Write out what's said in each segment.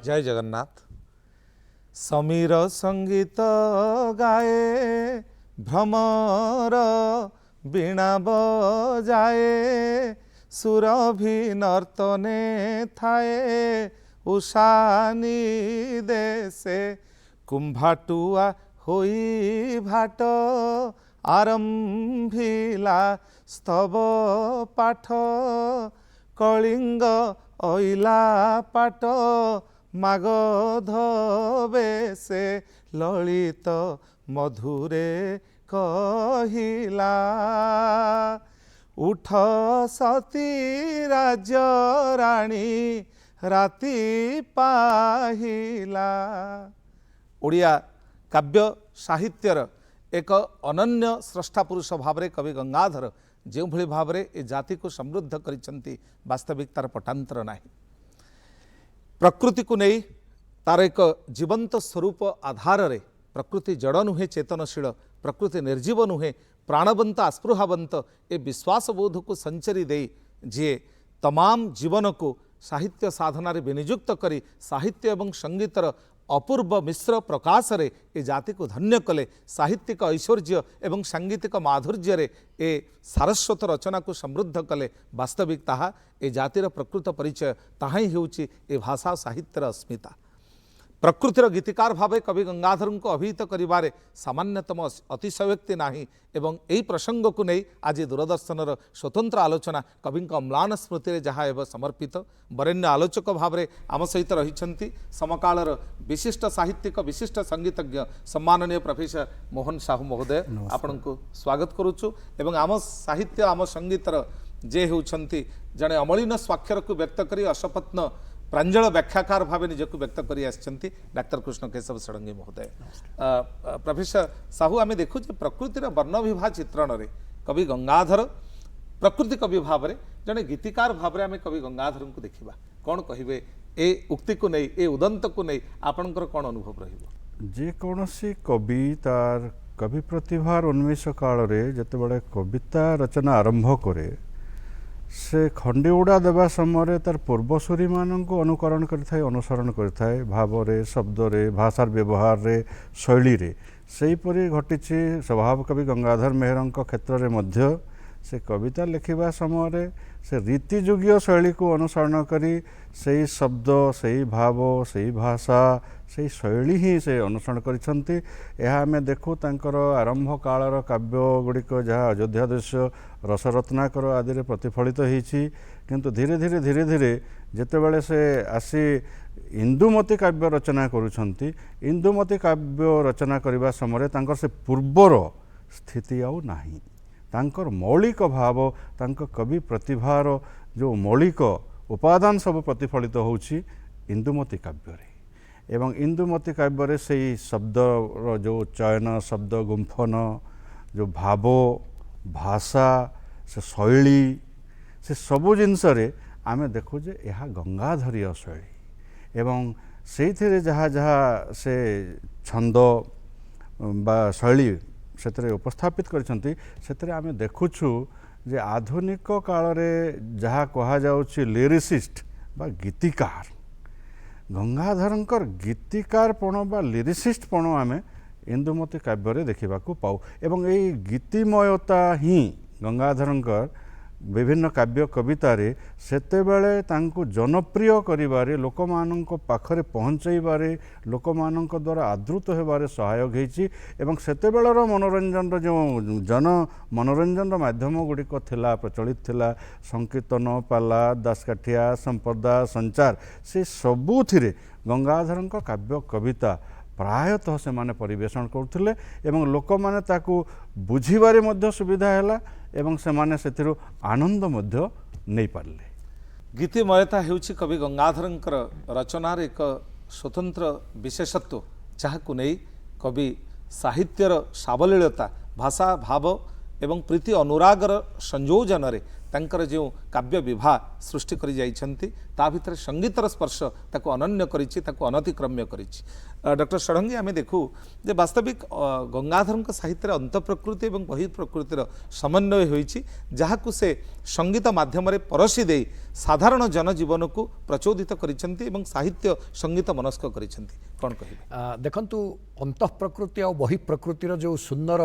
जय जगन्नाथ। समीर संगीत गाए भ्रमर वीणा बजाए सुरभि नर्तने थाए उषानी देशे कुंभाटुआ होई भाट आरंभिला स्तव पाठ कलिंग ओइला पाट मागध बेसे ललित मधुरे कहिला उठ सती राज्य राणी राति पाहिला। ओडिया काव्य साहित्यर एक अनन्य स्रष्टा पुरुष भाव कवि गंगाधर जो भली भाव ए जाति को समृद्ध करिसेंती वास्तविक तार पटांतर नाही। प्रकृति को नहीं तार एक जीवंत स्वरूप आधार रे प्रकृति जड़ नुहे चेतनशील प्रकृति निर्जीव नुहे प्राणवंत आस्पृहावंत ए विश्वास बोध को संचरी दे जे तमाम जीवन को साहित्य साधना विनियुक्त करी साहित्य एवं संगीतर अपूर्व मिश्र प्रकाश रे ए जाति को धन्य कले साहित्यिक ऐश्वर्य एवं सांगीतिक माधुर्य रे ए सारस्वत रचना को समृद्ध कले वास्तविक ताहा ए जातिर प्रकृत परिचय ताहा ही होउची ए भाषा साहित्यर अस्मिता। प्रकृतिर गीतिकार भावे कवि गंगाधर को अभिहित करिबारे सामान्यतम अतिशयोक्ति नाही एवं एही प्रसंग को नहीं आज दूरदर्शन स्वतंत्र आलोचना कवि अम्लान स्मृति रे जहाँ एवं समर्पित वरेण्य आलोचक भाव में आम सहित रही समकालर विशिष्ट साहित्यिक विशिष्ट संगीतज्ञ सम्माननीय प्रोफेसर मोहन साहू महोदय आपण को स्वागत करुचु एवं आम साहित्य आम संगीतर जे होउछंती जड़े अमलिन स्वाक्षर को व्यक्त करी अशपत्न प्रांजल व्याख्याकार भाव निजक व्यक्त करी आछंती डाक्टर कृष्ण केशव षडंगी महोदय। प्रोफेसर साहू आम देखु प्रकृतिर वर्ण विभा चित्रण रे कवि गंगाधर प्रकृति कवि भाव में जड़े गीतिकार भाव में आम कवि गंगाधर को देखा कौन कहे ए उक्ति को नहीं ए उदंत को नहीं आपणकर कौन अनुभव रही कवि तार कवि प्रतिभार उन्मेष काल जिते कविता रचना आरंभ करे से खंडी उड़ा देवा समय तार पूर्वसूरी मान को अनुकरण करथाय अनुसरण करथाय भाव रे शब्द रे भाषार व्यवहार रे शैली रे सेहीपरि घटिछि। स्वभाव कवि गंगाधर मेहरंक क्षेत्र में मध्य से कविता लिखिबा समय से रीतिजुगीय शैली को अनुसरण करी से शब्द से भाव से भाषा से शैली ही से अनुसरण करिसंती। यह आमे देखु तांकर आरंभ कालर काव्य गुड़िक जहाँ अयोध्या दृश्य रसरत्नाकर आदि प्रतिफलित होइछि किंतु धीरे धीरे धीरे धीरे जेतेबेले से आसी इंदुमती काव्य रचना करुछंती इंदुमती काव्य रचना करबा समय तांकर से पूर्वर स्थिति आउ नाही तांकर मौलिक भाव तांकर कवि प्रतिभार जो मौलिक उपादान सब प्रतिफलित होउछि इंदुमती काव्य रे एवं इंदुमती काव्य रे सेही शब्द जो चयन शब्द गुंफन जो भाव भाषा से शैली से सबु जिनस रे आमे देखु जे यह गंगाधरीय शैली एवं सेथिरे जहाँ जहाँ से छंद बा शैली से उपस्थापित करते आम देखुछु जे आधुनिक काल रे जहाँ कहा जाउछि लिरिसिस्ट बा गीतिकार गंगाधरंकर गीतिकारपण बा लिरिसिस्टपण आम इंदुमती काव्य रे देखा पाऊ एवं यही गीतिमयता ही गंगाधरंकर विभिन्न काव्य कवितारे सेतेबेले तांको जनप्रिय करिबारे लोकमानंक पाखरे पहुँचाइबारे लोकमानंक द्वारा आदृत हेबारे सहायक होइछि एवं सेतेबेलर मनोरंजन जो जन मनोरंजन माध्यम गुड़िक थिला प्रचलित थिला संकीर्तन पाला दासकाठिया संपदा संचार से सबुथिरे गंगाधरंक काव्य कविता प्रायतः से माने परिवेषण करथिले एवं लोक माने ताकू बुझिबारे मध्य सुविधा हैला एवं से माने सेथिरु आनंद मध्य नै पारले। गीतिमयता हेउछि कवि गंगाधरंकर रचनार एक स्वतंत्र विशेषत्व जहाकु नै कवि साहित्यर सावलीलता भाषा भाव एवं प्रीति अनुरागर संयोजन रे तांकर जो काव्य विभा सृष्टि करि जाइछन्ति ता भितर संगीतर स्पर्श ताको अनन्य करिछि ताको अनतिक्रम्य करिछि। डॉक्टर षडंगी आमे देखू जे वास्तविक गंगाधर साहित्य अंत प्रकृति और बहि प्रकृतिर समन्वय होइछि जहाकु से संगीत माध्यम रे परसी दे साधारण जनजीवन को प्रचोदित करिछन्ति एवं साहित्य संगीत मनस्क करिछन्ति कोन कहिबे? देखंतु अंत प्रकृति और बहि प्रकृतिर जो सुंदर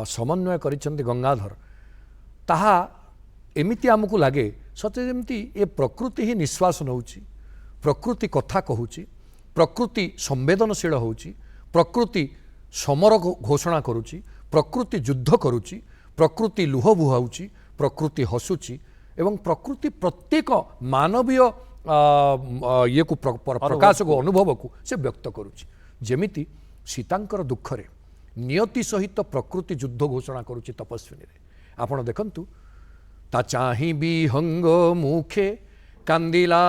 समन्वय करिछन्ति गंगाधर ताहा एमिति आमको लगे सते जेमती ए प्रकृति ही निश्वास नउछि, प्रकृति कथा कहूछि, प्रकृति संवेदनशील होउछि, प्रकृति समर घोषणा करुछि, प्रकृति युद्ध करुछि, प्रकृति लुह बुहाउछि, प्रकृति हसुछि एवं प्रकृति प्रत्येक मानवीय ये को प्रकाश को अनुभव को से व्यक्त करुछि। जेमिति सीतांकर दुखरे नियति सहित प्रकृति युद्ध घोषणा करुछि तपस्विनी रे। आपण देखंतु ता चाहि विहंग मुखे कांदिला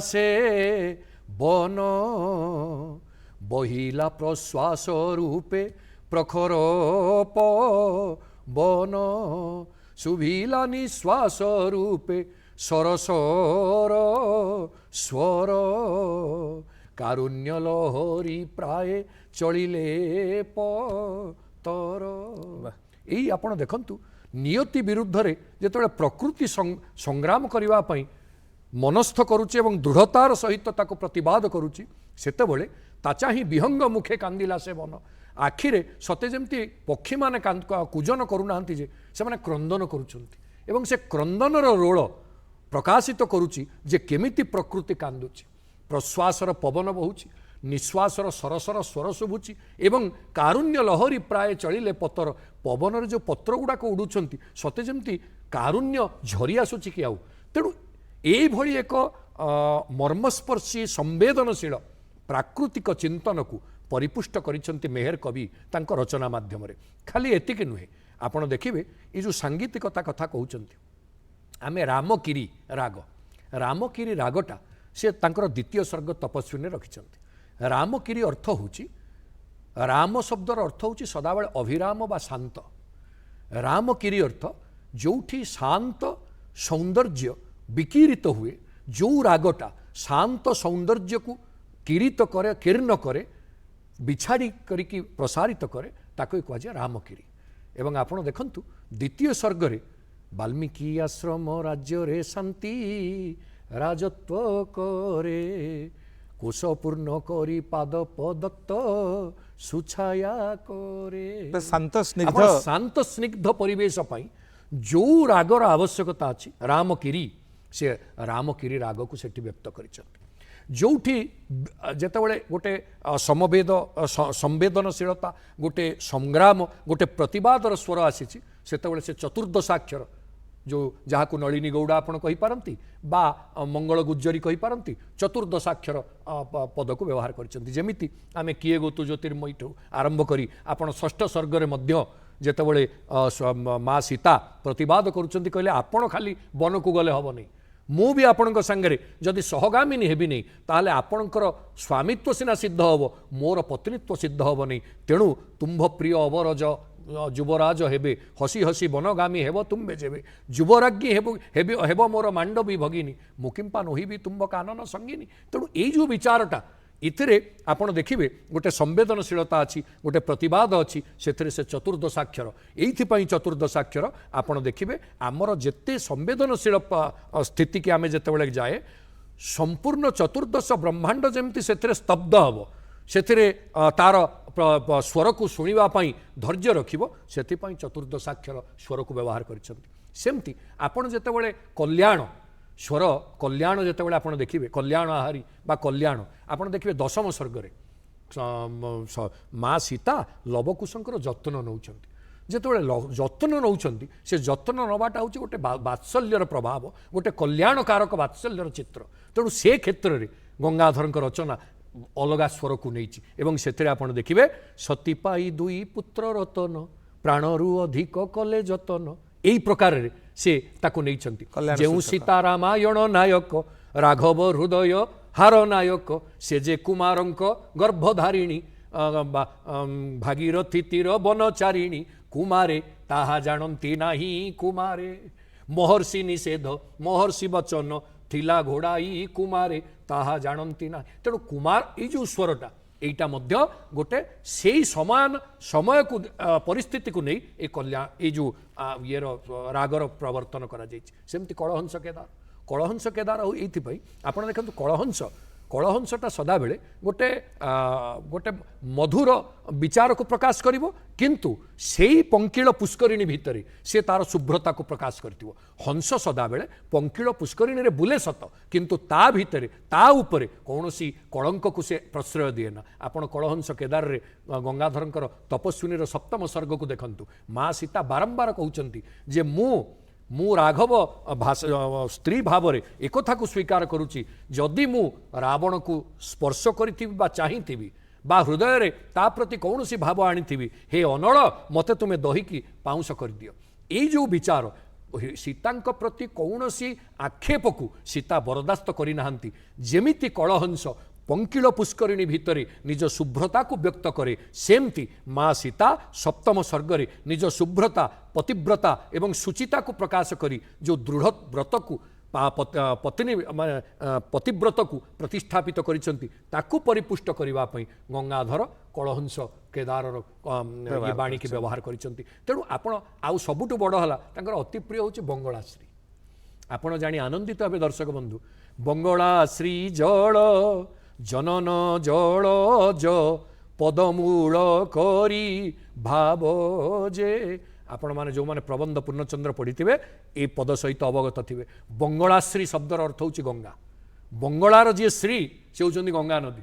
से बन बहिला प्रश्वास रूपे प्रखर पवन शुभिला निश्वास रूपे सरसर स्वर कारुण्य लहरी प्राय चलिले पतर। यही आपण देखंतु नियति विरुद्ध रे जेतबेले प्रकृति संग्राम करिवा पई मनस्थ करुछि एवं दृढ़तार सहित ताको प्रतिवाद करुछि सेतेबेले ताचा ही विहंग मुखे कांदिला से बन आखिरे सते जेमती पक्षी माने कूजन करूनाहांती जे से माने क्रंदन करूछंती एवं से क्रंदनर रोल प्रकाशित करुछि जे केमिति प्रकृति कांदुछि। प्रश्वासर पवन बहुछि, निश्वासर सरसर स्वर शुभुछि एवं कारुण्य लहरी प्राय चलिले पतर पवन जो पत्र गुड़ाक उड़ुछंती सते जेमती कारुण्य झरी आसुछि कि आउ। तेणु एई भली एक मर्मस्पर्शी संवेदनशील प्राकृतिक चिंतन को परिपुष्ट करिसंती मेहर कवि तांको रचना माध्यम रे। खाली एतिके नुहे आपण देखिबे ए जो सांगीतिकता कथा कहउचंती आमे रामकिरी रागटा से तांकर द्वितीय सर्ग तपस्विनी रखिछंती। रामकिरी अर्थ होची राम शब्दर अर्थ होची सदाबेले अभिराम बा शांत। रामकिरी अर्थ जोठी शांत सौंदर्य विकीरित हुए जो रागटा शांत सौंदर्य को किरीत करे किर्ण करे बिछाड़ी करिकी प्रसारित करे ताको कहुए रामकिरी। एवं आपण देखंतु द्वितीय सर्गरे वाल्मीकि आश्रम राज्य रे शांति राजत्व करे कोशपूर्ण करी पाद पदत्त सुछाया करे। शांत स्निग्ध परिवेश पाई जो रागर आवश्यकता अच्छी रामकिरी से रामकिरी राग को सेठी व्यक्त करिसंती। जोठी जेतेबेले गोटे समवेद संवेदनशीलता गोटे संग्राम गोटे प्रतिवादर स्वर आसीछि सेतेबेले से चतुर्दशाक्षर जो जहाँ को नलिनी गौड़ा आपण कहि पारंती बा मंगल गुज्जरी कहि पारंती चतुर्दशाक्षर पद को व्यवहार करिसंती। जेमिति आमे किए गोतु ज्योतिर्मयी ठू आरंभ करी आपण षष्ठ सर्गरे मध्य जेतेबेले माँ सीता प्रतिवाद करुचंती कहले आपण खाली वन को गले हब नहीं मु भी आपण संगे जदि सहगामिनी हेबी नहीं ताहले आपणकर स्वामित्व सिना सिद्ध हब मोर पत्नीत्व सिद्ध हब नहीं। तेणु तुम्भ प्रिय अवरज युवराज हेबे हसी हसी वनगामी हेब तुम्बे जेबे युवराज्ञी हेब मोर मांडवी भगिनी मुकिंपा नोहिबी तुम्ब कानन संगिनी। तेणु ये जो विचारटा इथिरे आपण देखिबे गोटे संवेदनशीलता अच्छी गोटे प्रतिवाद अच्छी से चतुर्दशाक्षर एइथिपाई चतुर्दशाक्षर आपण देखिबे आमर जेते संवेदनशील स्थिति की आमे जेतेबेले जाए संपूर्ण चतुर्दश ब्रह्मांड जेमती सेथिरे स्तब्ध हबो सेथिरे तार स्वर को शुणा धैर्य रखिबो सेथिपाई चतुर्दशाक्षर स्वर को व्यवहार करिसंती। सेमती आपण जेतेबेले कल्याण स्वर कल्याण जेतेबेले आपण देखिबे कल्याण आहारी बा कल्याण आपण देखिबे दशम सर्गरे माँ सीता लवकुशंकर जत्न नौचंती जेतेबेले जत्न नौचंती से जत्न नवाटा होची गोटे वात्सल्यर प्रभाव गोटे कल्याणकारक वात्सल्यर चित्र। तेणु से क्षेत्र में गंगाधर रचना अलगा स्वर को नहीं एवं से आपण देखिबे सती पाई दुई पुत्र रतन प्राणरु अधिक कले जतन यही प्रकार से ताको नैचंती। जेउ सीता रामायण नायक राघव हृदय हार नायक से जे कुमारंक गर्भधारिणी भागीरथी तीर बनचारिणी कुमारे ताहा जानती नाही कुमारे महर्षि निषेध महर्षि वचन थिला घोड़ाई कुमारे ताहा जानती ना। तेणु कुमार ये जो स्वरटा এইটা মধ্য গোটে সেই সমান সময়କୁ ପରିସ୍ଥିତି କୁ ନେଇ ଏ କଲ୍ୟାଣ এই ଯେଉଁ ଇଏର ରାଗର ପ୍ରବର୍ତ୍ତନ କରାଯାଇଛି। ସେମିତି କଳହଂସ କେଦାର ଆଉ ଏଇଥିପାଇଁ ଆପଣ ଦେଖନ୍ତୁ କଳହଂସଟା ସଦାବେଳେ ଗୋଟେ ଗୋଟେ ମଧୁର ବିଚାରକୁ ପ୍ରକାଶ କରିବ, କିନ୍ତୁ ସେଇ ପଙ୍କିଳ ପୁଷ୍କରିଣୀ ଭିତରେ ସେ ତାର ଶୁଭ୍ରତାକୁ ପ୍ରକାଶ କରିଥିବ। ହଂସ ସଦାବେଳେ ପଙ୍କିଳ ପୁଷ୍କରିଣୀରେ ବୁଲେ ସତ, କିନ୍ତୁ ତା ଭିତରେ ତା ଉପରେ କୌଣସି କଳଙ୍କକୁ ସେ ପ୍ରଶ୍ରୟ ଦିଏ ନା। ଆପଣ କଳହଂସ କେଦାରରେ ଗଙ୍ଗାଧରଙ୍କର ତପସ୍ୱିନୀର ସପ୍ତମ ସର୍ଗକୁ ଦେଖନ୍ତୁ। ମା ସୀତା ବାରମ୍ବାର କହୁଛନ୍ତି ଯେ ମୁଁ ରାଘବ ସ୍ତ୍ରୀ ଭାବରେ ଏକଥାକୁ ସ୍ୱୀକାର କରୁଛି, ଯଦି ମୁଁ ରାବଣକୁ ସ୍ପର୍ଶ କରିଥିବି ବା ଚାହିଁଥିବି ବା ହୃଦୟରେ ତା ପ୍ରତି କୌଣସି ଭାବ ଆଣିଥିବି, ହେ ଅନଳ ମୋତେ ତୁମେ ଦହିକି ପାଉଁଶ କରିଦିଅ। ଏଇ ଯେଉଁ ବିଚାର ସୀତାଙ୍କ ପ୍ରତି କୌଣସି ଆକ୍ଷେପକୁ ସୀତା ବରଦାସ୍ତ କରିନାହାନ୍ତି। ଯେମିତି କଳହଂସ ପଙ୍କିଳ ପୁଷ୍କରିଣୀ ଭିତରେ ନିଜ ଶୁଭ୍ରତାକୁ ବ୍ୟକ୍ତ କରେ, ସେମିତି ମା ସୀତା ସପ୍ତମ ସର୍ଗରେ ନିଜ ଶୁଭ୍ରତା ପତିବ୍ରତା ଏବଂ ସୁଚିତାକୁ ପ୍ରକାଶ କରି ଯେଉଁ ଦୃଢ଼ ବ୍ରତକୁ ପତ୍ନୀ ମାନେ ପତିବ୍ରତକୁ ପ୍ରତିଷ୍ଠାପିତ କରିଛନ୍ତି, ତାକୁ ପରିପୁଷ୍ଟ କରିବା ପାଇଁ ଗଙ୍ଗାଧର କଳହଂସ କେଦାରର ବାଣୀକି ବ୍ୟବହାର କରିଛନ୍ତି। ତେଣୁ ଆପଣ ଆଉ ସବୁଠୁ ବଡ଼ ହେଲା ତାଙ୍କର ଅତି ପ୍ରିୟ ହେଉଛି ବଙ୍ଗଳାଶ୍ରୀ। ଆପଣ ଜାଣି ଆନନ୍ଦିତ ହେବେ ଦର୍ଶକ ବନ୍ଧୁ, ବଙ୍ଗଳାଶ୍ରୀ ଜଳ ଜନନ ଜଳଜ ପଦମୂଳ କରି ଭାବ ଯେ। ଆପଣମାନେ ଯେଉଁମାନେ ପ୍ରବନ୍ଧ ପୂର୍ଣ୍ଣଚନ୍ଦ୍ର ପଢ଼ିଥିବେ ଏ ପଦ ସହିତ ଅବଗତ ଥିବେ। ବଙ୍ଗଳାଶ୍ରୀ ଶବ୍ଦର ଅର୍ଥ ହେଉଛି ଗଙ୍ଗା। ବଙ୍ଗଳାର ଯିଏ ଶ୍ରୀ ସେ ହେଉଛନ୍ତି ଗଙ୍ଗା ନଦୀ।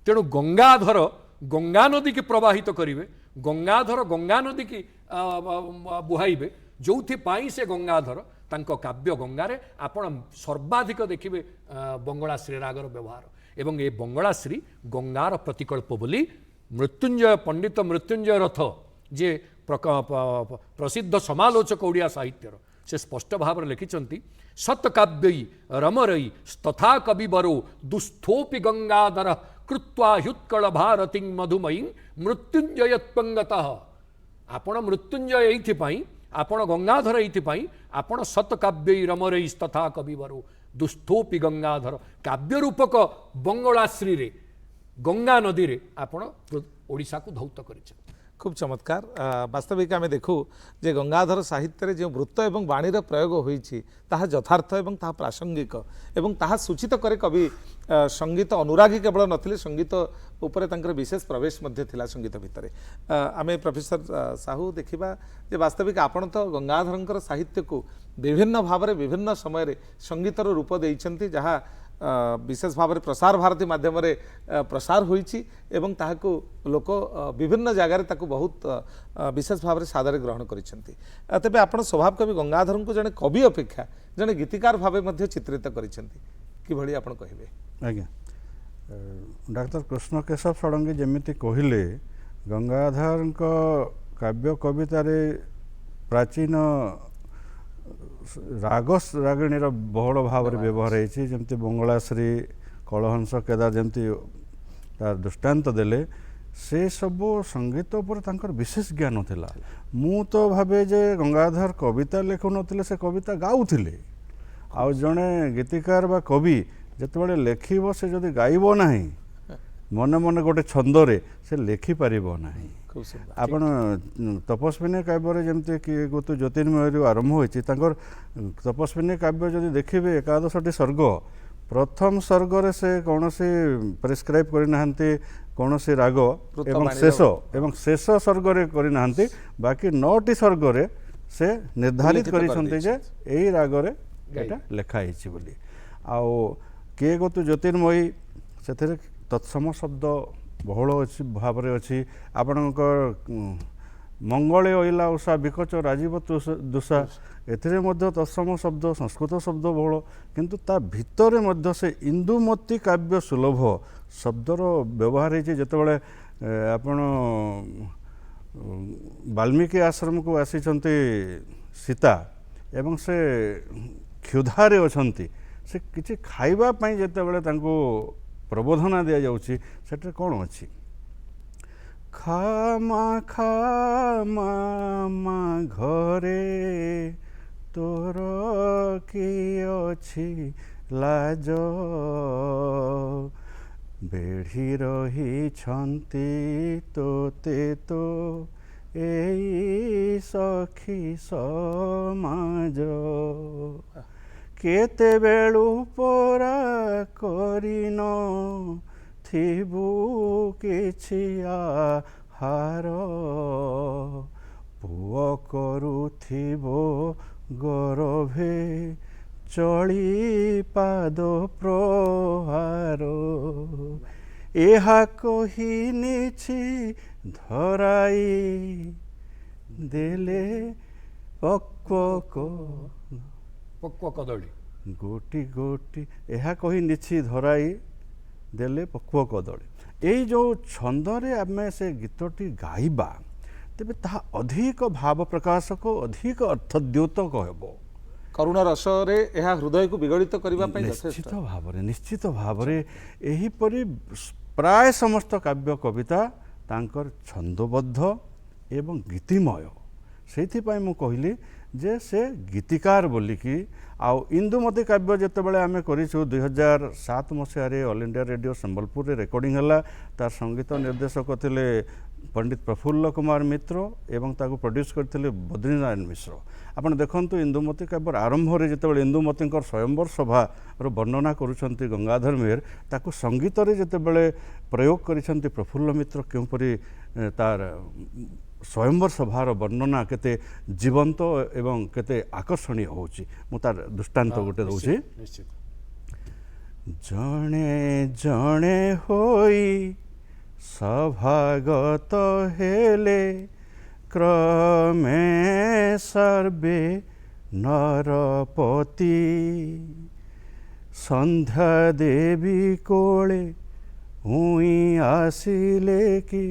ତେଣୁ ଗଙ୍ଗାଧର ଗଙ୍ଗା ନଦୀକି ପ୍ରବାହିତ କରିବେ, ଗଙ୍ଗାଧର ଗଙ୍ଗା ନଦୀକି ବୁହାଇବେ, ଯେଉଁଥିପାଇଁ ସେ ଗଙ୍ଗାଧର ତାଙ୍କ କାବ୍ୟ ଗଙ୍ଗାରେ ଆପଣ ସର୍ବାଧିକ ଦେଖିବେ ବଙ୍ଗଳାଶ୍ରୀ ରାଗର ବ୍ୟବହାର। ଏବଂ ଏ ବଙ୍ଗଳାଶ୍ରୀ ଗଙ୍ଗାର ପ୍ରତିକଳ୍ପ ବୋଲି ମୃତ୍ୟୁଞ୍ଜୟ ପଣ୍ଡିତ ମୃତ୍ୟୁଞ୍ଜୟ ରଥ ଯେ ପ୍ରସିଦ୍ଧ ସମାଲୋଚକ ଓଡ଼ିଆ ସାହିତ୍ୟର, ସେ ସ୍ପଷ୍ଟ ଭାବରେ ଲେଖିଛନ୍ତି, ସତକାବ୍ୟଇ ରମରଇ ତଥା କବିବରୋ ଦୁସ୍ଥୋପି ଗଙ୍ଗାଧର କୃତ୍ୱା ହ୍ୟୁତ୍କଳ ଭାରତୀଂ ମଧୁମୟୀ ମୃତ୍ୟୁଞ୍ଜୟତ୍ୱଙ୍ଗତଃ। ଆପଣ ମୃତ୍ୟୁଞ୍ଜୟ ଏଇଥିପାଇଁ, ଆପଣ ଗଙ୍ଗାଧର ଏଇଥିପାଇଁ, ଆପଣ ସତକାବ୍ୟଇ ରମରଇ ତଥା କବିବରୋ ଦୁସ୍ଥୋପି ଗଙ୍ଗାଧର କାବ୍ୟ ରୂପକ ବଙ୍ଗଳାଶ୍ରୀରେ ଗଙ୍ଗା ନଦୀରେ ଆପଣ ଓଡ଼ିଶାକୁ ଧୌତ କରିଛନ୍ତି। খুব চমৎকার। বাস্তবিক আমি দেখু যে গঙ্গাধর সাহিত্যে যে বৃত্ত এবং বাণীর প্রয়োগ হয়েছি তাহা যথার্থ এবং তাহা প্রাসঙ্গিক এবং তাহা সূচিত করে কবি সঙ্গীত অনুরাগী কেবল নথিলে সঙ্গীত উপরে তাঁর বিশেষ প্রবেশ মধ্যে লা সঙ্গীত ভিতরে। আমি প্রফেসর সাহু দেখিবা যে বাস্তবিক আপন তো গঙ্গাধরঙ্কর সাহিত্যকু বিভিন্ন ভাবে বিভিন্ন সময়ের সঙ্গীতর রূপ দিয়েছেন, যাহা বিশেষ ভাবে প্রসার ভারতী মাধ্যমে প্রসার হয়েছি এবং তাহাকু লোক বিভিন্ন জায়গায় তাকে বহুত বিশেষ ভাবে সাদরে গ্রহণ করেছেন। তবে আপনার স্বভাব কবি গঙ্গাধরଙ୍କୁ জনে কবি অপেক্ষা জনে গীতিকার ভাবে মধ্য চিত্রিত করেছেন, কিভাবে আপনার কহিবে? আজ্ঞা, ডাক্তার কৃষ্ণ কেশব ষড়ঙ্গী যেমিতি কহিলে গঙ্গাধরଙ୍କ কাব্য কবিতারে প্রাচীন রাগ রাগিণীর বহুল ভাবে ব্যবহার হয়েছে, যেমতি বঙ্গଳାଶ୍ରୀ কলহংস কেদার যেমতি তার দৃষ্টান্ত দেলে, সে সবু সঙ্গীত উপরে তাঁর বিশেষ জ্ঞান লা। মু তো ভাবে যে গঙ্গাধর কবিতা লেখু নথিলে, সে কবিতা গাউথিলে। আউ জনে গীতিকার বা কবি যেতবে লেখিব, সে যদি গাইব না মনে মনে গোটে ছন্দরে, সে লেখিপারিব না। ଆପଣ ତପସ୍ୱିନୀ କାବ୍ୟରେ ଯେମିତି କି ଗୋତୁ ଜ୍ୟୋତିର୍ମୟରୁ ଆରମ୍ଭ ହୋଇଛି, ତାଙ୍କର ତପସ୍ୱିନୀ କାବ୍ୟ ଯଦି ଦେଖିବେ 11ଟି ସର୍ଗ, ପ୍ରଥମ ସର୍ଗରେ ସେ କୌଣସି ପ୍ରେସ୍କ୍ରାଇବ୍ କରିନାହାନ୍ତି କୌଣସି ରାଗ ଏବଂ ଶେଷ ସର୍ଗରେ କରିନାହାନ୍ତି। ବାକି 9ଟି ସର୍ଗରେ ସେ ନିର୍ଦ୍ଧାରିତ କରିଛନ୍ତି ଯେ ଏଇ ରାଗରେ ଏଇଟା ଲେଖା ହେଇଛି ବୋଲି। ଆଉ କିଏ ଗୋତୁ ଜ୍ୟୋତିର୍ମୟୀ, ସେଥିରେ ତତ୍ସମ ଶବ୍ଦ ବହୁଳ ଭାବରେ ଅଛି। ଆପଣଙ୍କର ମଙ୍ଗଳେ ଅଇଲା ଉଷା ବିକଚ ରାଜୀବ ଦୁଷା, ଏଥିରେ ମଧ୍ୟ ତତ୍ସମ ଶବ୍ଦ ସଂସ୍କୃତ ଶବ୍ଦ ବହୁଳ, କିନ୍ତୁ ତା ଭିତରେ ମଧ୍ୟ ସେ ଇନ୍ଦୁମତୀ କାବ୍ୟ ସୁଲଭ ଶବ୍ଦର ବ୍ୟବହାର ହେଇଛି। ଯେତେବେଳେ ଆପଣ ବାଲ୍ମୀକି ଆଶ୍ରମକୁ ଆସିଛନ୍ତି ସୀତା ଏବଂ ସେ କ୍ଷୁଧାରେ ଅଛନ୍ତି, ସେ କିଛି ଖାଇବା ପାଇଁ ଯେତେବେଳେ ତାଙ୍କୁ ପ୍ରବୋଧନା ଦିଆଯାଉଛି, ସେଠାରେ କ'ଣ ଅଛି? ଖା ମା ଘରେ ତୋର କି ଅଛି ଲାଜ ବେଢ଼ି ରହିଛନ୍ତି ତୋତେ ତ ଏଇ ସଖୀ ସମାଜ କେତେବେଳୁ ପରା କରିନ ଥିବୁ କିଛି ଆହାର ପୁଅ କରୁଥିବ ଗରଭେ ଚଳି ପାଦ ପ୍ରହାର ଏହା କହିନିଛି ଧରାଇ ଦେଲେ ପକ୍ୱ ପକ୍ୱ କଦଳୀ ଗୋଟି ଗୋଟି ଏହା କହିନିଛି ଧରାଇ ଦେଲେ ପକ୍ୱ କଦଳୀ। ଏଇ ଯେଉଁ ଛନ୍ଦରେ ଆମେ ସେ ଗୀତଟି ଗାଇବା ତେବେ ତାହା ଅଧିକ ଭାବ ପ୍ରକାଶକ ଅଧିକ ଅର୍ଥଦ୍ୟୋତକ ହେବ। କରୁଣ ରସରେ ଏହା ହୃଦୟକୁ ବିଗଳିତ କରିବା ପାଇଁ ଯଥେଷ୍ଟ। ନିଶ୍ଚିତ ଭାବରେ ଏହିପରି ପ୍ରାୟ ସମସ୍ତ କାବ୍ୟ କବିତା ତାଙ୍କର ଛନ୍ଦବଦ୍ଧ ଏବଂ ଗୀତିମୟ। ସେଇଥିପାଇଁ ମୁଁ କହିଲି ଯେ ସେ ଗୀତିକାର ବୋଲିକି। ଆଉ ଇନ୍ଦୁମତୀ କାବ୍ୟ ଯେତେବେଳେ ଆମେ କରିଛୁ 2007 ମସିହାରେ ଅଲ୍ ଇଣ୍ଡିଆ ରେଡ଼ିଓ ସମ୍ବଲପୁରରେ ରେକର୍ଡ଼ିଂ ହେଲା। ତାର ସଙ୍ଗୀତ ନିର୍ଦ୍ଦେଶକ ଥିଲେ ପଣ୍ଡିତ ପ୍ରଫୁଲ୍ଲ କୁମାର ମିତ୍ର ଏବଂ ତାକୁ ପ୍ରଡ୍ୟୁସ୍ କରିଥିଲେ ବଦ୍ରୀନାରାୟଣ ମିଶ୍ର। ଆପଣ ଦେଖନ୍ତୁ ଇନ୍ଦୁମତୀ କାବ୍ୟର ଆରମ୍ଭରେ ଯେତେବେଳେ ଇନ୍ଦୁମତୀଙ୍କର ସ୍ୱୟଂବର ସଭାର ବର୍ଣ୍ଣନା କରୁଛନ୍ତି ଗଙ୍ଗାଧର ମେହେର ତାକୁ ସଙ୍ଗୀତରେ ଯେତେବେଳେ ପ୍ରୟୋଗ କରିଛନ୍ତି ପ୍ରଫୁଲ୍ଲ ମିତ୍ର କେଉଁପରି ତାର ସ୍ୱୟଂବର ସଭାର ବର୍ଣ୍ଣନା କେତେ ଜୀବନ୍ତ ଏବଂ କେତେ ଆକର୍ଷଣୀୟ ହେଉଛି। ମୁଁ ତାର ଦୃଷ୍ଟାନ୍ତ ଗୋଟେ ଦେଉଛି। ଜଣେ ଜଣେ ହୋଇ ସଭାଗତ ହେଲେ କ୍ରମେ ସର୍ବେ ନରପତି ସନ୍ଧ୍ୟା ଦେବୀ କୋଳେ ଉଇଁ ଆସିଲେ କି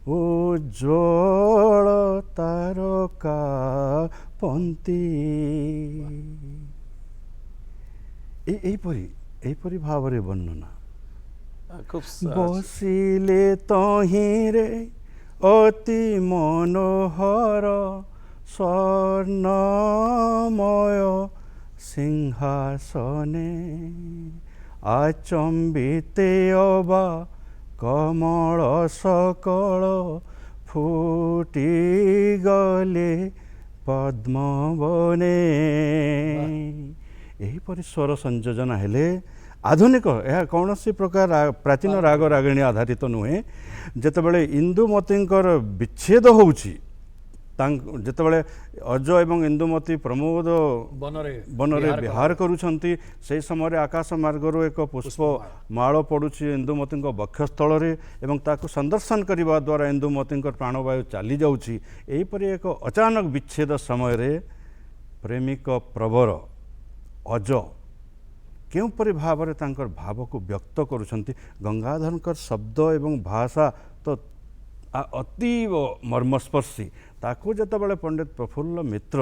ଉଜ୍ଜ୍ୱଳ ତାରକା ପନ୍ତି ଏଇପରି ଭାବରେ ବର୍ଣ୍ଣନା। ବସିଲେ ତହିଁରେ ଅତି ମନୋହର ସ୍ୱର୍ଣ୍ଣମୟ ସିଂହାସନେ ଆଚମ୍ବିତେ ଅବା କମଳ ସକଳ ଫୁଟିଗଲେ ପଦ୍ମବନେ। ଏହିପରି ସ୍ୱର ସଂଯୋଜନା ହେଲେ ଆଧୁନିକ ଏହା କୌଣସି ପ୍ରକାର ପ୍ରାଚୀନ ରାଗ ରାଗିଣୀ ଆଧାରିତ ନୁହେଁ। ଯେତେବେଳେ ଇନ୍ଦୁମତୀଙ୍କର ବିଚ୍ଛେଦ ହେଉଛି ଯେତେବେଳେ ଅଜ ଏବଂ ଇନ୍ଦୁମତୀ ପ୍ରମୋଦ ବନରେ ବିହାର କରୁଛନ୍ତି ସେହି ସମୟରେ ଆକାଶ ମାର୍ଗରୁ ଏକ ପୁଷ୍ପ ମାଳ ପଡ଼ୁଛି ଇନ୍ଦୁମତୀଙ୍କ ବକ୍ଷସ୍ଥଳରେ ଏବଂ ତାକୁ ସନ୍ଦର୍ଶନ କରିବା ଦ୍ୱାରା ଇନ୍ଦୁମତୀଙ୍କର ପ୍ରାଣବାୟୁ ଚାଲିଯାଉଛି। ଏହିପରି ଏକ ଅଚାନକ ବିଚ୍ଛେଦ ସମୟରେ ପ୍ରେମିକ ପ୍ରବର ଅଜ କେଉଁପରି ଭାବରେ ତାଙ୍କର ଭାବକୁ ବ୍ୟକ୍ତ କରୁଛନ୍ତି। ଗଙ୍ଗାଧରଙ୍କର ଶବ୍ଦ ଏବଂ ଭାଷା ତ ଅତୀବ ମର୍ମସ୍ପର୍ଶୀ। ତାକୁ ଯେତେବେଳେ ପଣ୍ଡିତ ପ୍ରଫୁଲ୍ଲ ମିତ୍ର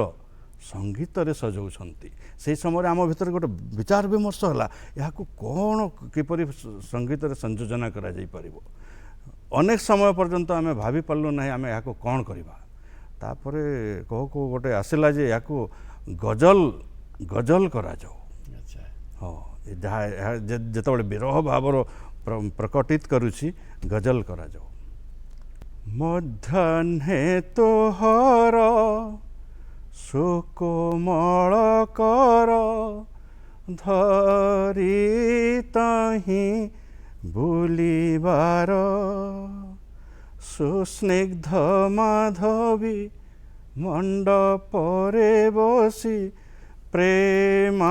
ସଙ୍ଗୀତରେ ସଜଉଛନ୍ତି ସେହି ସମୟରେ ଆମ ଭିତରେ ଗୋଟେ ବିଚାର ବିମର୍ଶ ହେଲା ଏହାକୁ କ'ଣ କିପରି ସଙ୍ଗୀତରେ ସଂଯୋଜନା କରାଯାଇପାରିବ। ଅନେକ ସମୟ ପର୍ଯ୍ୟନ୍ତ ଆମେ ଭାବିପାରିଲୁ ନାହିଁ ଆମେ ଏହାକୁ କ'ଣ କରିବା। ତାପରେ କହୁ ଗୋଟେ ଆସିଲା ଯେ ଏହାକୁ ଗଜଲ କରାଯାଉ। ହଁ ଯାହା ଏହା ଯେତେବେଳେ ବିରହ ଭାବର ପ୍ରକଟିତ କରୁଛି ଗଜଲ କରାଯାଉ। ମଧ୍ୟାହ୍ନେ ତୋହର ସୁକୋମଳ କର ଧରି ତହିଁ ବୁଲିବାର ସୁସ୍ନିଗ୍ଧ ମାଧବୀ ମଣ୍ଡପରେ ବସି ପ୍ରେମାଳାପ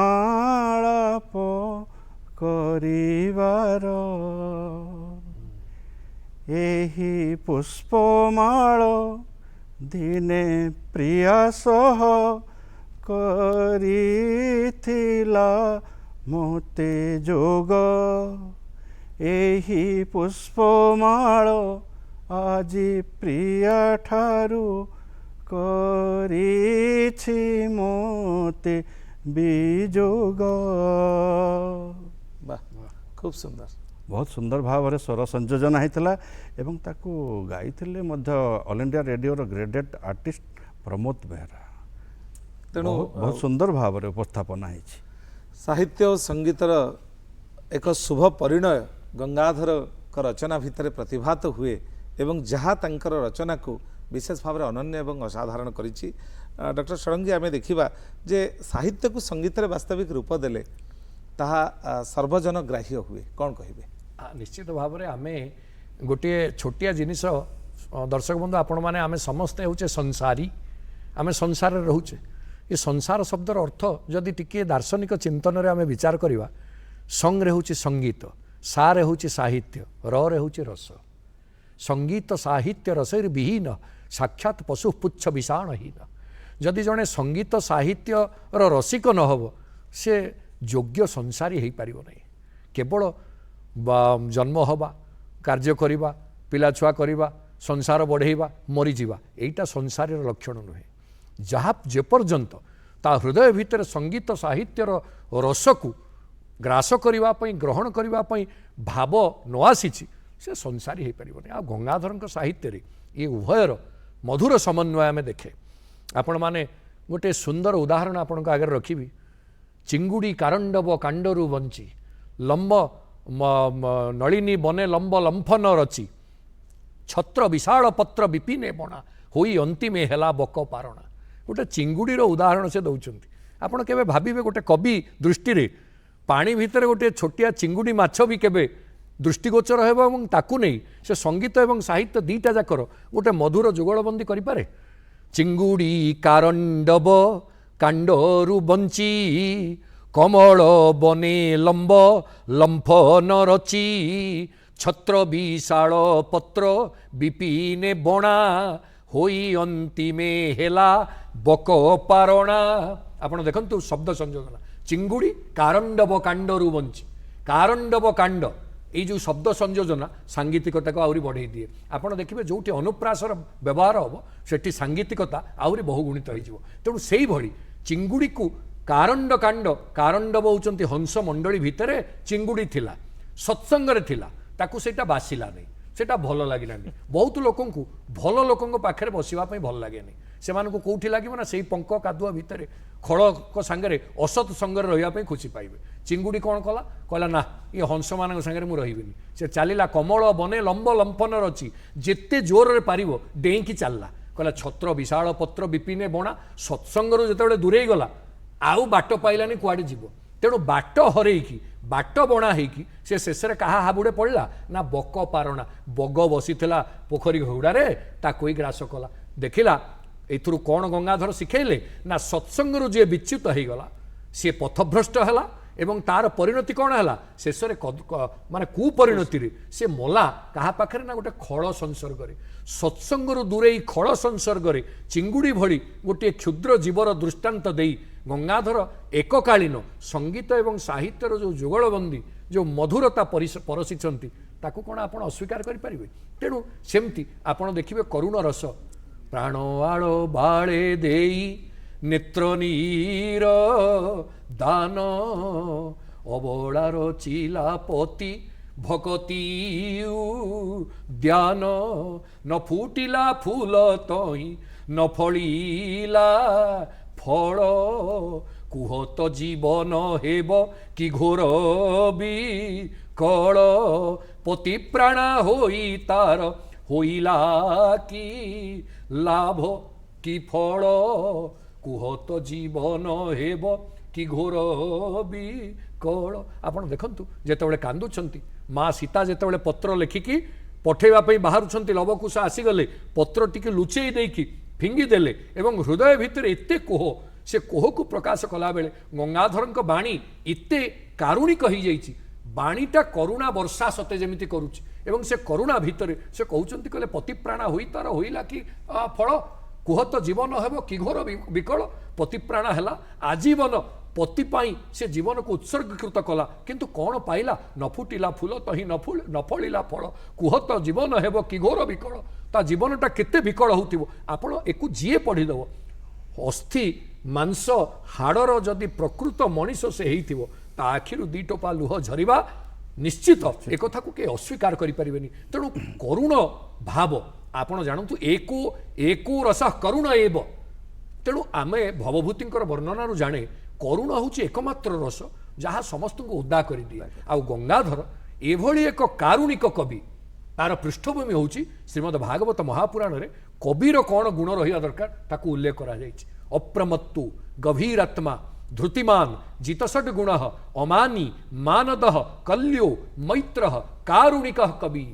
କରିବାର ଏହି ପୁଷ୍ପମାଳ ଦିନେ ପ୍ରିୟା ସହ କରିଥିଲା ମୋତେ ଯୋଗ ଏହି ପୁଷ୍ପମାଳ ଆଜି ପ୍ରିୟା ଠାରୁ କରିଛି ମୋତେ ବିଯୋଗ। ବାহ খুব সুন্দর। ବହୁତ ସୁନ୍ଦର ଭାବରେ ସ୍ୱର ସଂଯୋଜନା ହେଇଥିଲା ଏବଂ ତାକୁ ଗାଇଥିଲେ ମଧ୍ୟ ଅଲ୍ ଇଣ୍ଡିଆ ରେଡ଼ିଓର ଗ୍ରେଡେଡ୍ ଆର୍ଟିଷ୍ଟ ପ୍ରମୋଦ ବେହେରା। ତେଣୁ ବହୁତ ସୁନ୍ଦର ଭାବରେ ଉପସ୍ଥାପନା ହେଇଛି। ସାହିତ୍ୟ ଓ ସଙ୍ଗୀତର ଏକ ଶୁଭ ପରିଣୟ ଗଙ୍ଗାଧରଙ୍କ ରଚନା ଭିତରେ ପ୍ରତିଭାତ ହୁଏ ଏବଂ ଯାହା ତାଙ୍କର ରଚନାକୁ ବିଶେଷ ଭାବରେ ଅନନ୍ୟ ଏବଂ ଅସାଧାରଣ କରିଛି। ଡକ୍ଟର ଷଡ଼ଙ୍ଗୀ, ଆମେ ଦେଖିବା ଯେ ସାହିତ୍ୟକୁ ସଙ୍ଗୀତରେ ବାସ୍ତବିକ ରୂପ ଦେଲେ ତାହା ସର୍ବଜନ ଗ୍ରାହ୍ୟ ହୁଏ, କ'ଣ କହିବେ? ନିଶ୍ଚିତ ଭାବରେ ଆମେ ଗୋଟିଏ ଛୋଟିଆ ଜିନିଷ, ଦର୍ଶକ ବନ୍ଧୁ ଆପଣମାନେ ଆମେ ସମସ୍ତେ ହେଉଛେ ସଂସାରୀ, ଆମେ ସଂସାରରେ ରହୁଛେ। ଏ ସଂସାର ଶବ୍ଦର ଅର୍ଥ ଯଦି ଟିକିଏ ଦାର୍ଶନିକ ଚିନ୍ତନରେ ଆମେ ବିଚାର କରିବା, ସଙ୍ଗରେ ହେଉଛି ସଙ୍ଗୀତ, ସାରେ ହେଉଛି ସାହିତ୍ୟ, ରରେ ହେଉଛି ରସ। ସଙ୍ଗୀତ ସାହିତ୍ୟ ରସରେ ବିହୀନ ସାକ୍ଷାତ ପଶୁ ପୁଚ୍ଛ ବିଷାଣହୀନ। ଯଦି ଜଣେ ସଙ୍ଗୀତ ସାହିତ୍ୟର ରସିକ ନ ହେବ, ସେ ଯୋଗ୍ୟ ସଂସାରୀ ହୋଇପାରିବ ନାହିଁ। କେବଳ ଜନ୍ମ ହେବା, କାର୍ଯ୍ୟ କରିବା, ପିଲାଛୁଆ କରିବା, ସଂସାର ବଢ଼େଇବା, ମରିଯିବା, ଏଇଟା ସଂସାରୀର ଲକ୍ଷଣ ନୁହେଁ। ଯାହା ଯେପର୍ଯ୍ୟନ୍ତ ତା ହୃଦୟ ଭିତରେ ସଙ୍ଗୀତ ସାହିତ୍ୟର ରସକୁ ଗ୍ରାସ କରିବା ପାଇଁ, ଗ୍ରହଣ କରିବା ପାଇଁ ଭାବ ନ ଆସିଛି, ସେ ସଂସାରୀ ହୋଇପାରିବନି। ଆଉ ଗଙ୍ଗାଧରଙ୍କ ସାହିତ୍ୟରେ ଏ ଉଭୟର ମଧୁର ସମନ୍ୱୟ ଆମେ ଦେଖେ। ଆପଣମାନେ ଗୋଟିଏ ସୁନ୍ଦର ଉଦାହରଣ ଆପଣଙ୍କ ଆଗରେ ରଖିବି। ଚିଙ୍ଗୁଡ଼ି କାରଣ୍ଡବ କାଣ୍ଡରୁ ବଞ୍ଚି, ଲମ୍ବ ନଳିନୀ ବନେ ଲମ୍ବ ଲମ୍ଫନ ରଚି, ଛତ୍ର ବିଶାଳ ପତ୍ର ବିପିନେ ବଣା, ହୋଇ ଅନ୍ତିମେ ହେଲା ବକ ପାରଣା। ଗୋଟେ ଚିଙ୍ଗୁଡ଼ିର ଉଦାହରଣ ସେ ଦେଉଛନ୍ତି। ଆପଣ କେବେ ଭାବିବେ ଗୋଟେ କବି ଦୃଷ୍ଟିରେ ପାଣି ଭିତରେ ଗୋଟିଏ ଛୋଟିଆ ଚିଙ୍ଗୁଡ଼ି ମାଛ ବି କେବେ ଦୃଷ୍ଟିଗୋଚର ହେବ ଏବଂ ତାକୁ ନେଇ ସେ ସଙ୍ଗୀତ ଏବଂ ସାହିତ୍ୟ ଦୁଇଟା ଯାକର ଗୋଟେ ମଧୁର ଯୁଗଳବନ୍ଦୀ କରିପାରେ? ଚିଙ୍ଗୁଡ଼ି କାରଣ୍ଡବ କାଣ୍ଡରୁ ବଞ୍ଚି, କମଳ ବନେ ଲମ୍ବ ଲମ୍ଫନ ରଚି, ଛତ୍ର ବିଶାଳ ପତ୍ର ବିପିନେ ବଣା, ହୋଇ ଅନ୍ତିମେ ହେଲା ବକ ପାରଣା। ଆପଣ ଦେଖନ୍ତୁ ଶବ୍ଦ ସଂଯୋଜନା, ଚିଙ୍ଗୁଡ଼ି କାରଣ୍ଡବ କାଣ୍ଡରୁ ବଞ୍ଚି, କାରଣ୍ଡବ କାଣ୍ଡ, ଏଇ ଯେଉଁ ଶବ୍ଦ ସଂଯୋଜନା ସାଙ୍ଗୀତିକତାକୁ ଆହୁରି ବଢ଼େଇ ଦିଏ। ଆପଣ ଦେଖିବେ ଯେଉଁଠି ଅନୁପ୍ରାସର ବ୍ୟବହାର ହେବ ସେଠି ସାଙ୍ଗୀତିକତା ଆହୁରି ବହୁଗୁଣିତ ହୋଇଯିବ। ତେଣୁ ସେଇଭଳି ଚିଙ୍ଗୁଡ଼ିକୁ କାରଣ୍ଡ କାଣ୍ଡ, କାରଣ୍ଡବ ହେଉଛନ୍ତି ହଂସ ମଣ୍ଡଳୀ ଭିତରେ ଚିଙ୍ଗୁଡ଼ି ଥିଲା, ସତ୍ସଙ୍ଗରେ ଥିଲା, ତାକୁ ସେଇଟା ବାସିଲା ନାହିଁ, ସେଇଟା ଭଲ ଲାଗିଲାନି। ବହୁତ ଲୋକଙ୍କୁ ଭଲ ଲୋକଙ୍କ ପାଖରେ ବସିବା ପାଇଁ ଭଲ ଲାଗେନି। ସେମାନଙ୍କୁ କେଉଁଠି ଲାଗିବ ନା ସେଇ ପଙ୍କ କାଦୁଅ ଭିତରେ ଖଳଙ୍କ ସାଙ୍ଗରେ ଅସତ୍ ସଙ୍ଗରେ ରହିବା ପାଇଁ ଖୁସି ପାଇବେ। ଚିଙ୍ଗୁଡ଼ି କ'ଣ କଲା? କହିଲା ନା, ଏ ହଂସମାନଙ୍କ ସାଙ୍ଗରେ ମୁଁ ରହିବିନି। ସେ ଚାଲିଲା କମଳ ବନେ ଲମ୍ବ ଲମ୍ଫନ ରଚି, ଯେତେ ଜୋରରେ ପାରିବ ଡେଇଁକି ଚାଲିଲା। କହିଲା ଛତ୍ର ବିଶାଳ ପତ୍ର ବିପିନେ ବଣା, ସତ୍ସଙ୍ଗରୁ ଯେତେବେଳେ ଦୂରେଇ ଗଲା ଆଉ ବାଟ ପାଇଲାନି କୁଆଡ଼େ ଯିବ। ତେଣୁ ବାଟ ହରେଇକି, ବାଟ ବଣା ହେଇକି ସେ ଶେଷରେ କାହା ହାବୁଡ଼େ ପଡ଼ିଲା ନା ବକ ପାରଣା। ବଗ ବସିଥିଲା ପୋଖରୀ ଘଉଡ଼ାରେ, ତାକୁ ହିଁ ଗ୍ରାସ କଲା। ଦେଖିଲା ଏଥିରୁ କ'ଣ ଗଙ୍ଗାଧର ଶିଖେଇଲେ ନା ସତ୍ସଙ୍ଗରୁ ଯିଏ ବିଚ୍ୟୁତ ହେଇଗଲା ସିଏ ପଥଭ୍ରଷ୍ଟ ହେଲା ଏବଂ ତାର ପରିଣତି କ'ଣ ହେଲା? ଶେଷରେ ମାନେ କୁପରିଣତିରେ ସେ ମଲା କାହା ପାଖରେ ନା ଗୋଟେ ଖଳ ସଂସର୍ଗରେ। ସତ୍ସଙ୍ଗରୁ ଦୂରେଇ ଖଳ ସଂସର୍ଗରେ ଚିଙ୍ଗୁଡ଼ି ଭଳି ଗୋଟିଏ କ୍ଷୁଦ୍ର ଜୀବର ଦୃଷ୍ଟାନ୍ତ ଦେଇ ଗଙ୍ଗାଧର ଏକକାଳୀନ ସଙ୍ଗୀତ ଏବଂ ସାହିତ୍ୟର ଯେଉଁ ଯୁଗଳବନ୍ଦୀ, ଯେଉଁ ମଧୁରତା ପରସିଛନ୍ତି, ତାକୁ କ'ଣ ଆପଣ ଅସ୍ୱୀକାର କରିପାରିବେ? ତେଣୁ ସେମିତି ଆପଣ ଦେଖିବେ କରୁଣ ରସ, ପ୍ରାଣ ଆଳ ବାଳେ ଦେଇ ନେତ୍ର ନୀର ଦାନ, ଅବଳାର ଚିଲାପତି ଭକତି ଧ୍ୟାନ, ନ ଫୁଟିଲା ଫୁଲ ତହିଁ ନ ଫଳିଲା ଫଳ, କୁହ ତ ଜୀବନ ହେବ କି ଘୋର ବିକଳ, ପତି ପ୍ରାଣ ହୋଇ ତାର ହୋଇଲା କି ଲାଭ କି ଫଳ, କୁହ ତ ଜୀବନ ହେବ କି ଘୋର ବିକଳ। ଆପଣ ଦେଖନ୍ତୁ ଯେତେବେଳେ କାନ୍ଦୁଛନ୍ତି, ମା ସୀତା ଯେତେବେଳେ ପତ୍ର ଲେଖିକି ପଠେଇବା ପାଇଁ ବାହାରୁଛନ୍ତି, ଲବକୁଶ ଆସିଗଲେ, ପତ୍ର ଟିକେ ଲୁଚେଇ ଦେଇକି ଫିଙ୍ଗିଦେଲେ ଏବଂ ହୃଦୟ ଭିତରେ ଏତେ କୋହ, ସେ କୋହକୁ ପ୍ରକାଶ କଲାବେଳେ ଗଙ୍ଗାଧରଙ୍କ ବାଣୀ ଏତେ କାରୁଣିକ ହେଇଯାଇଛି। ବାଣୀଟା କରୁଣା ବର୍ଷା ସତେ ଯେମିତି କରୁଛି ଏବଂ ସେ କରୁଣା ଭିତରେ ସେ କହୁଛନ୍ତି, କହିଲେ ପତିପ୍ରାଣ ହୋଇ ତାର ହୋଇଲା କି ଫଳ, କୁହ ତ ଜୀବନ ହେବ କି ଘୋର ବିକଳ। ପତିପ୍ରାଣ ହେଲା, ଆଜୀବନ ପତି ପାଇଁ ସେ ଜୀବନକୁ ଉତ୍ସର୍ଗୀକୃତ କଲା, କିନ୍ତୁ କ'ଣ ପାଇଲା? ନ ଫୁଟିଲା ଫୁଲ ତହିଁ ନ ଫଳିଲା ଫଳ, କୁହ ତ ଜୀବନ ହେବ କି ଘୋର ବିକଳ। ତା ଜୀବନଟା କେତେ ବିକଳ ହେଉଥିବ। ଆପଣ ଏକୁ ଯିଏ ପଢ଼ିଦେବ, ଅସ୍ଥି ମାଂସ ହାଡ଼ର ଯଦି ପ୍ରକୃତ ମଣିଷ ସେ ହେଇଥିବ, ତା ଆଖିରୁ ଦି ଟୋପା ଲୁହ ଝରିବା ନିଶ୍ଚିତ, ଏକଥାକୁ କେହି ଅସ୍ୱୀକାର କରିପାରିବେନି। ତେଣୁ କରୁଣ ଭାବ, ଆପଣ ଜାଣନ୍ତୁ, एको ରସ କରୁଣ ଏବ। तेणु आमे भवभूतिंकर वर्णनारू जाने करुण होची एकमात्र रस जहाँ समस्त को उद्दा कर दिए आ गंगाधर एभली एक कारुणिक कवि तार पृष्ठभूमि होची श्रीमद भागवत महापुराण रे कविर कौन गुण रहा दरकार ताकू उल्लेख करा जायछि। अप्रमत्तु गभीरात्मा धृतिमान जितसट गुण अमानी मानद कल्यो मैत्र कारुणिक कवि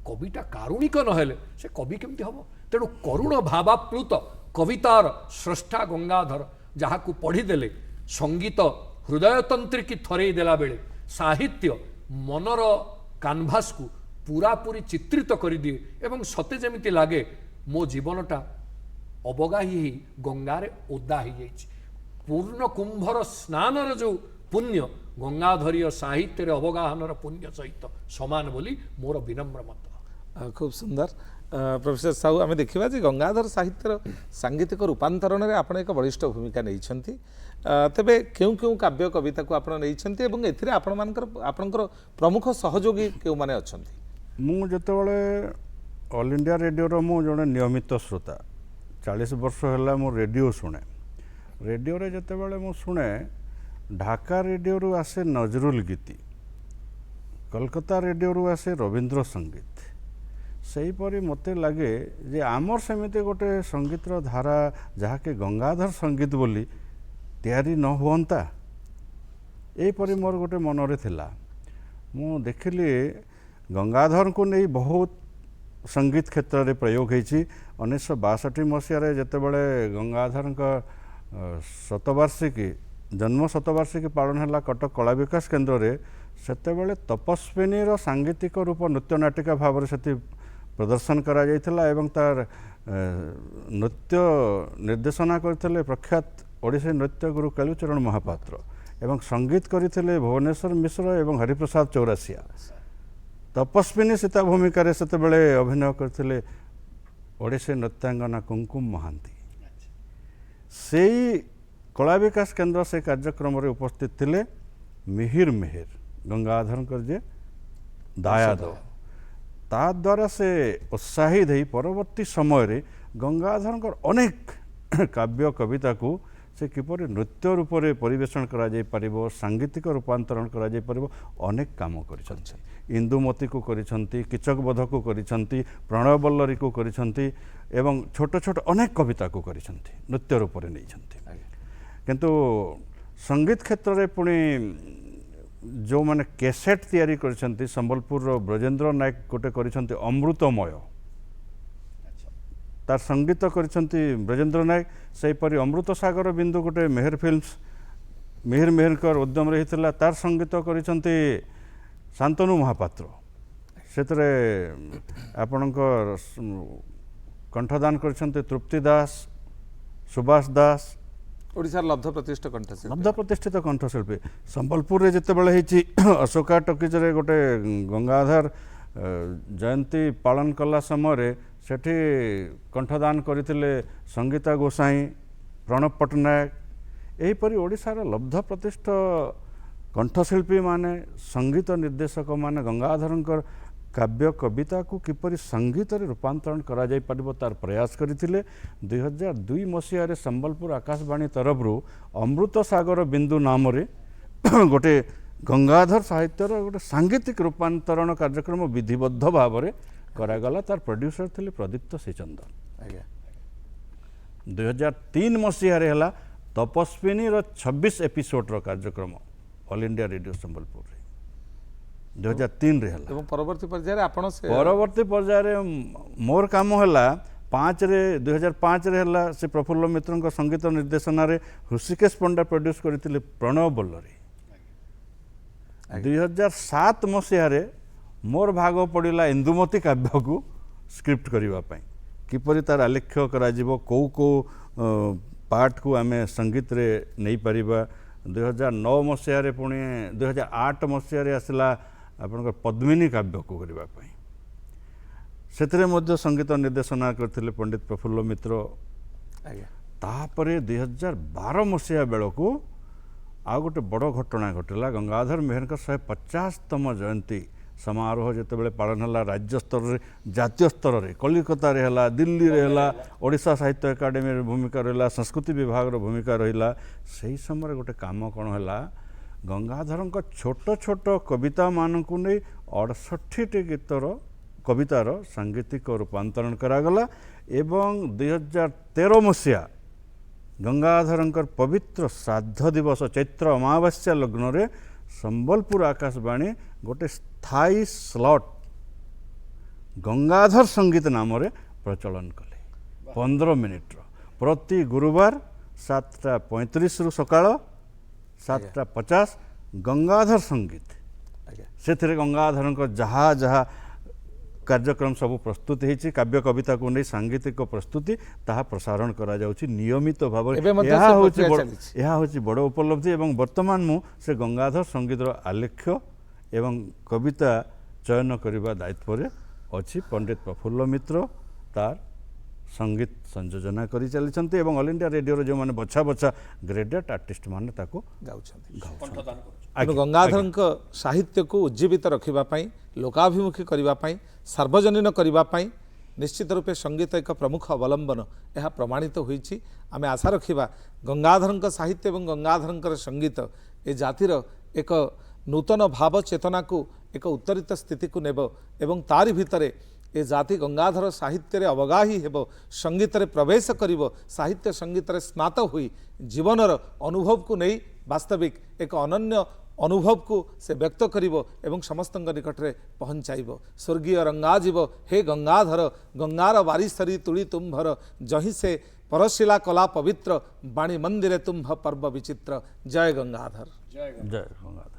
कविटा कारुणिक नहेले से कवि केमती हम तेणु करुण भावाप्लुत कवितार स्रष्टा गंगाधर जहाँ को पढ़ीदेले संगीत हृदयतंत्रिकी थरई देला बेले साहित्य मनर कानभास को पूरापूरी चित्रित कर दिए एवं सते जमिति लागे मो जीवनटा अबगाही गंगारे ओदा हो जाइछि। पूर्ण कुंभर स्नानर जो पुण्य गंगाधरीय साहित्य अवगाहनर पुण्य सहित समान बोली मोर विनम्र मत। खूब सुंदर प्रोफेसर साहू आम देखा जे गंगाधर साहित्यर सांगीतिक रूपांतरण में आप एक बलिष्ठ भूमिका नहीं तेबे क्यों क्यों काव्य कविता को आप नहीं आपणकर प्रमुख सहयोगी क्यों माने अच्छी मु जेतेबेले ऑल इंडिया रेडियो मु जड़े नियमित श्रोता 40 वर्ष है मो रेडियो शुणे रेडियो रे जेतेबेले मु शुणे ढाका रेडियो रु आसे नजरुल गीति कलकत्ता रेडियो रु आसे रवींद्र संगीत सेहीपरि मते लगे जे आमर सेमिति गोटे संगीतर धारा जहाँकि गंगाधर संगीत बोली तैयारी न हुअंता एपरि मोर गोटे मनरे थिला मु देखिली गंगाधर को नहीं बहुत संगीत क्षेत्र में प्रयोग होती 1962 मसीह जितेबाला गंगाधर शतवार्षिकी जन्म शतवार्षिकी पालन है कटक कला विकास केन्द्र में सेतेबेले तपस्विनी सांगीतिक रूप नृत्य नाटिका भाव से प्रदर्शन करा जायथिला एवं तार नृत्य निर्देशना करथिले प्रख्यात ओडिसी नृत्य गुरु कालुचरण महापात्र एवं संगीत करथिले भुवनेश्वर मिश्र एवं हरिप्रसाद चौरासिया तपस्विनी सीता भूमिका सेतेबेले अभिनय करथिले ओडिसी नृत्यांगना कुमकुम महांती से कला विकास केन्द्र से कार्यक्रम में उपस्थित थिले मिहिर मेहर गंगाधर जे दायाद ता द्वारा से उत्साहित हो परवर्ती समय रे गंगाधर अनेक काव्य कविता को से किपर नृत्य रूप में परिवेषण करा जाय परिबो सांगीतिक रूपांतरण करा जाय परिबो अनेक काम करिसंती इंदुमती को करिसंती किचकबोध को करिसंती प्रणयवल्लरी को करिसंती एवं छोट छोट अनेक कविता को करिसंती नृत्य रूप में नहीं किंतु संगीत क्षेत्र में पुणी जो माने कैसेट तैयारी करिसंती संबलपुर ब्रजेंद्र नायक गोटे करिसंती अमृतमय तार संगीत करिसंती ब्रजेंद्र नायक सेहीपरि अमृत सागर बिंदु गोटे मेहर फिल्म्स मिहिर मेहरकर उद्यम रही तार संगीत करिसंती शांतनु महापात्र सेतरे आपणकर कंठदान करिसंती तृप्ति दास सुभाष दास ओडिशार लब्ध प्रतिष्ठित कंठशिल्पी लब्ध प्रतिष्ठित कंठशिल्पी संबलपुर रे जितेबाला होती अशोका टॉकीज रे गोटे गंगाधर जयंती पालन कला समय सेठी कंठदान करथिले संगीता गोसाई प्रणब पट्टनायक एहीपरि ओडिशार लब्ध प्रतिष्ठित कंठशिल्पी माने संगीत निर्देशक माने गंगाधरंकर काव्य कविता को किपरि संगीत रे रूपांतरण करा जाय परिबो तार प्रयास करथिले 2002 मसीह रे संबलपुर आकाशवाणी तरफ अमृत सागर बिंदु नाम रे गोटे गंगाधर साहित्यर गोटे सांगीतिक रूपांतरण कार्यक्रम विधिबद्ध भाव में करागला तार प्रोड्यूसर थिले प्रदीप्त श्रीचंदन 2003 मसीह रे हला तपस्विनी 26 एपिसोड कार्यक्रम ऑल इंडिया रेडियो संबलपुर 2003 रे हला परवर्ती पर्याय आपण से परवर्ती पर्याय मोर काम हला 2005 रे हला से प्रफुल्ल मित्र संगीत निर्देशना रे ऋषिकेश पंडा प्रोड्यूस करथिले प्रणव बल्लरी 2007 मसीह रे मोर भाग पड़ा इंदुमती काव्य को स्क्रिप्ट करने किपरि तार आलेख्य करा कौ कौ पार्ट को आम संगीत रे नहीं पारिबा 2009 मसीह रे पुणी 2008 मसीह रे आसला आपनकर पद्मिनी काव्य को करने से संगीत निर्देशना करथिले पंडित प्रफुल्ल मित्र तापरे 2012 मसीहा बेलू आ गोटे बड़ घटना घटला गंगाधर मेहर 150तम जयंती समारोह जितेबाला पालन है राज्य स्तर में जातीय स्तर में कलिकता रे है दिल्ली रे है ओडिशा साहित्य एकाडेमी भूमिका रहा संस्कृति विभाग भूमिका रहा से ही समय गोटे कम कौन है गंगाधर छोट छोट कविता मानक नहीं 68 गीतर कवितार सांगीतिक रूपांतरण करागला एवं 2013 मसीहा गंगाधर पवित्र श्राद्ध दिवस चैत्र अमावास्या लग्न रे संबलपुर आकाशवाणी गोटे स्थायी स्लॉट गंगाधर संगीत नाम रे प्रचलन कले 15 मिनिट प्रति गुरुवार 7:35 रु सकाळ 7:50 गंगाधर संगीत से गंगाधर जहाँ जहाँ कार्यक्रम सब प्रस्तुत होती काव्य कविता को नहीं सांगीतिक प्रस्तुति ताहा प्रसारण करा जाउछि नियमित भाव हूँ बड़ उपलब्धि एवं वर्तमान मु से गंगाधर संगीत आलेख्य एवं कविता चयन करने दायित्व अच्छी पंडित प्रफुल्ल मित्र तार संगीत संयोजना करी चली एवं ऑल इंडिया रेडियो जो मैंने बछा बछा ग्रेडेड आर्टिस्ट माने ताको गाउछन्ति गंगाधर साहित्य को उज्जीवित रखापी लोकाभिमुखी करने सार्वजनीन करने निश्चित रूपे संगीत एक प्रमुख अवलंबन यह प्रमाणित होईछि। आमे आशा रखिबा गंगाधर साहित्य और गंगाधर संगीत ए जातिर एक नूतन भाव चेतना को एक उत्तरित स्थिति को नेब एवं तारि भितरे ए जाति गंगाधर साहित्य अवगाही हेब संगीत रे प्रवेश करिवो साहित्य संगीत रे स्नात हुई जीवनर अनुभव को नहीं वास्तविक एक अनन्य अनुभव को से व्यक्त करिवो एवं समस्त निकट रे पहुँचाइबो स्वर्गीय रंगाजीव हे गंगाधर गंगार बारिशरी तुली तुम्भर जही से परशिला कला पवित्र बाणी मंदिरे तुम्भ पर्व विचित्र जय गंगाधर जय गंगाधर।